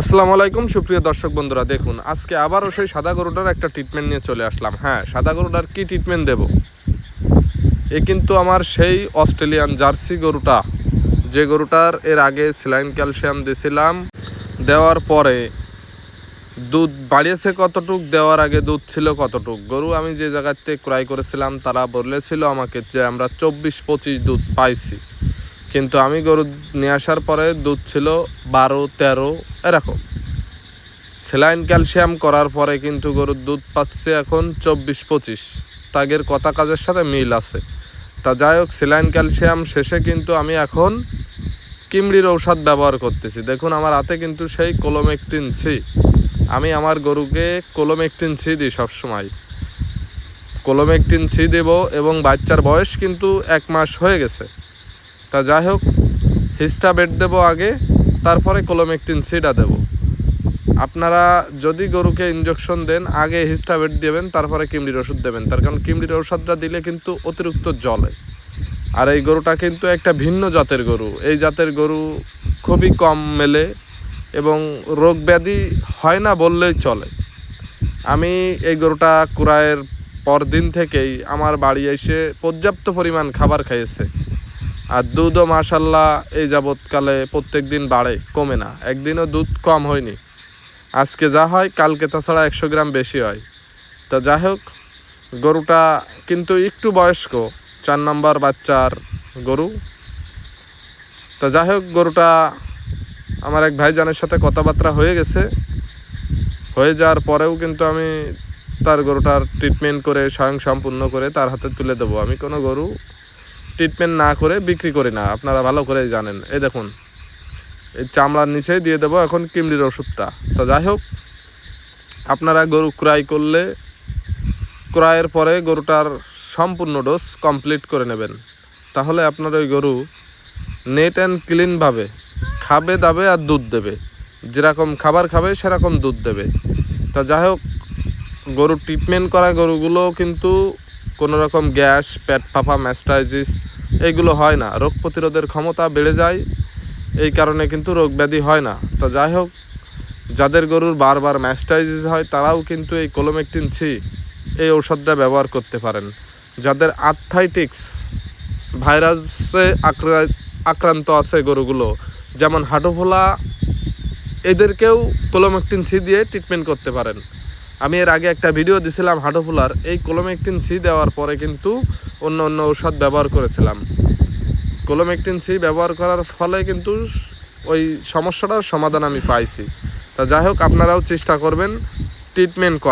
আসসালামু আলাইকুম সুপ্রিয় দর্শক বন্ধুরা, দেখুন আজকে আবারও সেই সাদা গরুটার একটা ট্রিটমেন্ট নিয়ে চলে আসলাম। হ্যাঁ, সাদা গরুটার কি ট্রিটমেন্ট দেব? এ কিন্তু আমার সেই অস্ট্রেলিয়ান জার্সি গরুটা, যে গরুটার এর আগে স্যালাইন ক্যালসিয়াম দিয়েছিলাম। দেওয়ার পরে দুধ বাড়িয়েছে কতটুক, দেওয়ার আগে দুধ ছিল কতটুক। গরু আমি যে জায়গাতে ক্রয় করেছিলাম তারা বলেছিল আমাকে যে আমরা 24-25 দুধ পাইছি, কিন্তু আমি গরু নিয়ে আসার পরে দুধ ছিল 12-13 এরকম। স্যালাইন ক্যালসিয়াম করার পরে কিন্তু গরুর দুধ পাচ্ছে এখন 24-25। তাগের কথা কাজের সাথে মিল আছে। তা যাই হোক, স্যালাইন ক্যালসিয়াম শেষে কিন্তু আমি এখন কিমড়ির ঔষধ ব্যবহার করতেছি। দেখুন আমার হাতে কিন্তু সেই কোলোমেকটিন সি। আমি আমার গরুকে কোলোমেকটিন সি দিই সবসময়। কোলোমেকটিন সি দেব এবং বাচ্চার বয়স কিন্তু 1 মাস হয়ে গেছে। তা যাই হোক, হিস্টাবেট দেবো আগে, তারপরে কোলোমেকটিন সিটা দেবো। আপনারা যদি গরুকে ইনজেকশন দেন, আগে হিস্টাবেট দেবেন, তারপরে কিমড়ির ওষুধ দেবেন। তার কারণ কিমড়ির ওষুধটা দিলে কিন্তু অতিরিক্ত জ্বলে। আর এই গরুটা কিন্তু একটা ভিন্ন জাতের গরু। এই জাতের গরু খুবই কম মেলে এবং রোগ ব্যাধি হয় না বললেই চলে। আমি এই গরুটা ক্রয়ের পরদিন থেকেই আমার বাড়ি এসে পর্যাপ্ত পরিমাণ খাবার খাইয়েছে। আর দুধও মাশাল্লাহ এই যাবৎকালে প্রত্যেক দিন বাড়ে, কমে না। একদিনও দুধ কম হয়নি। আজকে যা হয় কালকে তাছাড়া 100 গ্রাম বেশি হয়। তো যাই হোক, গরুটা কিন্তু একটু বয়স্ক, 4 নম্বর বাচ্চার গরু। তো যাই হোক, গরুটা আমার এক ভাইজানের সাথে কথাবার্তা হয়ে গেছে। হয়ে যাওয়ার পরেও কিন্তু আমি তার গরুটার ট্রিটমেন্ট করে স্বয়ংসম্পূর্ণ করে তার হাতে তুলে দেবো। আমি কোনো গরু ট্রিটমেন্ট না করে বিক্রি করি না, আপনারা ভালো করে জানেন। এই দেখুন, এই চামড়ার নিচেই দিয়ে দেবো এখন কিমড়ির ওষুধটা। তো যাই হোক, আপনারা গরু ক্রয় করলে ক্রয়ের পরে গরুটার সম্পূর্ণ ডোজ কমপ্লিট করে নেবেন। তাহলে আপনার ওই গরু নেট অ্যান্ড ক্লিনভাবে খাবে দাবে আর দুধ দেবে। যেরকম খাবার খাবে সেরকম দুধ দেবে। তা যাই হোক, গরুর ট্রিটমেন্ট করা গরুগুলো কিন্তু কোনো রকম গ্যাস, পেট ফাঁপা, ম্যাস্টাইটিস এইগুলো হয় না। রোগ প্রতিরোধের ক্ষমতা বেড়ে যায়, এই কারণে কিন্তু রোগ ব্যাধি হয় না। তো যাই হোক, যাদের গরুর বারবার ম্যাস্টাইটিস হয় তারাও কিন্তু এই কোলোমেকটিন সি এই ঔষধটা ব্যবহার করতে পারেন। যাদের আর্থ্রাইটিস ভাইরাসে আক্রান্ত আছে গরুগুলো, যেমন হাঁটু ফোলা, এদেরকেও কোলোমেকটিন সি দিয়ে ট্রিটমেন্ট করতে পারেন। আমি এর আগে একটা ভিডিও দিছিলাম হাঁটু ফোলার। এই কোলোমেকটিন সি দেওয়ার পরে কিন্তু অন্য অন্য ঔষধ ব্যবহার করেছিলাম। কোলোমেকটিন সি ব্যবহার করার ফলে কিন্তু ওই সমস্যাটার সমাধান আমি পাইছি। তা যাই হোক, আপনারাও চেষ্টা করবেন ট্রিটমেন্ট করা।